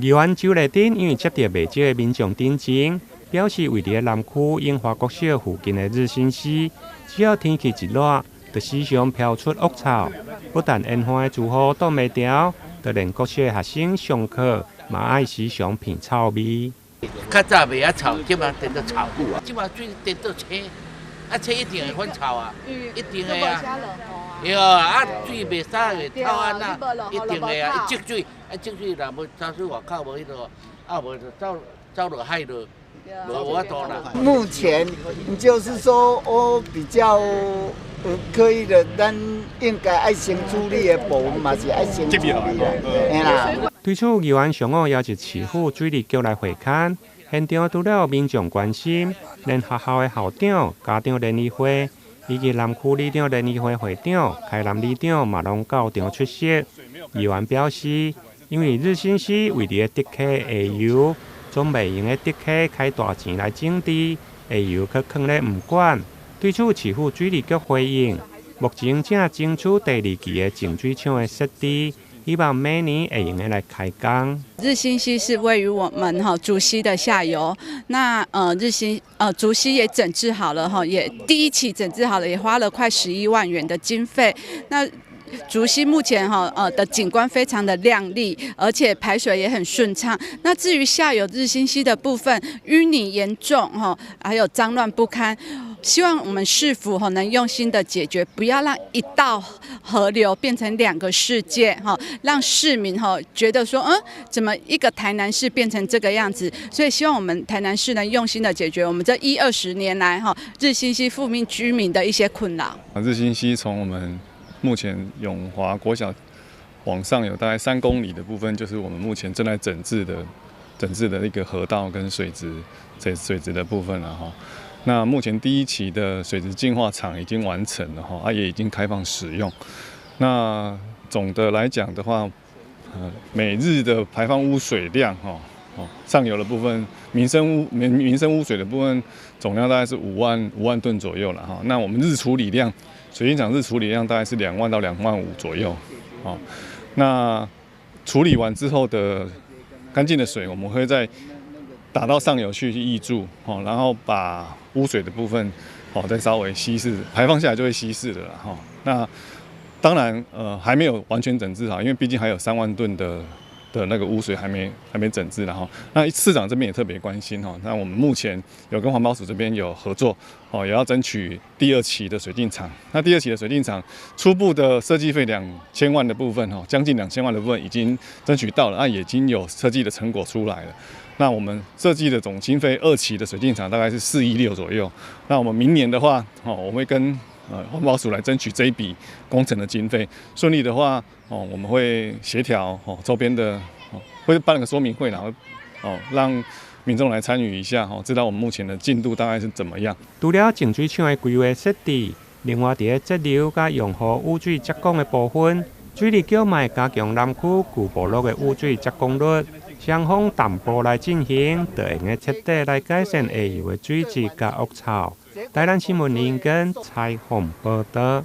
宜安州内顶因为接到未少的民众订正，表示位伫南区英华国小附近的日新市，只要天气一热，就时常飘出恶臭。不但烟花的住户挡袂牢，就连国小的学生上课嘛爱时常闻臭味。较早袂遐臭，即马颠到臭，即马水颠到青，青一定会反臭啊，一定会啊。对啊，水袂洒袂臭啊那，一定会啊，积水，积水若无走出外口无迄落，无就走落海落，无法度啦。目前就是说我比较可以的，咱应该爱先处理的部分嘛是爱先处理的，对此，宜安上午邀集市府水利局来会勘，现场除了民众关心，连学校的校长、家长联谊会以及南区里长联谊会会长、开南里长嘛拢到场出席。宜安表示，因为日新市为伫的竹溪下游，总袂用的竹溪开大钱来整治，下游却囥咧唔管。对此，市府水利局回应，目前正争取第二期的净水厂的设置。希望每年会用的来开工。日新溪是位于我们竹溪的下游，那竹溪也整治好了也第一期整治好了，也花了快11万元的经费。那竹溪目前的景观非常的亮丽，而且排水也很顺畅。那至于下游日新溪的部分，淤泥严重还有脏乱不堪。希望我们市府能用心的解决，不要让一道河流变成2个世界让市民觉得说怎么一个台南市变成这个样子。所以希望我们台南市能用心的解决我们这20年来日新溪附近居民的一些困扰。日新溪从我们目前永华国小往上有大概3公里的部分，就是我们目前正在整治的一个河道跟水质的部分了哈。那目前第1期的水质净化厂已经完成了哈，也已经开放使用。那总的来讲的话，每日的排放污水量上游的部分民生污水的部分总量大概是5万吨左右了哈。那我们日处理量，水电厂日处理量大概是2万到2万5左右。那处理完之后的干净的水，我们会再打到上游去挹注，然后把污水的部分再稍微稀释，排放下来就会稀释的了哈。那当然还没有完全整治好，因为毕竟还有3万吨的那个污水还没整治了哈。那市长这边也特别关心哈。那我们目前有跟环保署这边有合作也要争取第2期的水电厂。那第2期的水电厂初步的设计费2000万的部分将近2000万的部分已经争取到了，也已经有设计的成果出来了。那我们设计的总经费2期的水电厂大概是4亿6左右。那我们明年的话，我们会跟环保署来争取这一笔工程的经费。顺利的话，我们会协调周边的，会办个说明会，然后让民众来参与一下，知道我们目前的进度大概是怎么样。除了净水厂的规划设置，另外在节流加用户污水接供的部分，水利局嘛会加强南区旧部落的污水接供率。双方淡薄来进行，就用个彻底来改善下游的水质甲恶臭。台南新闻林根采访报道。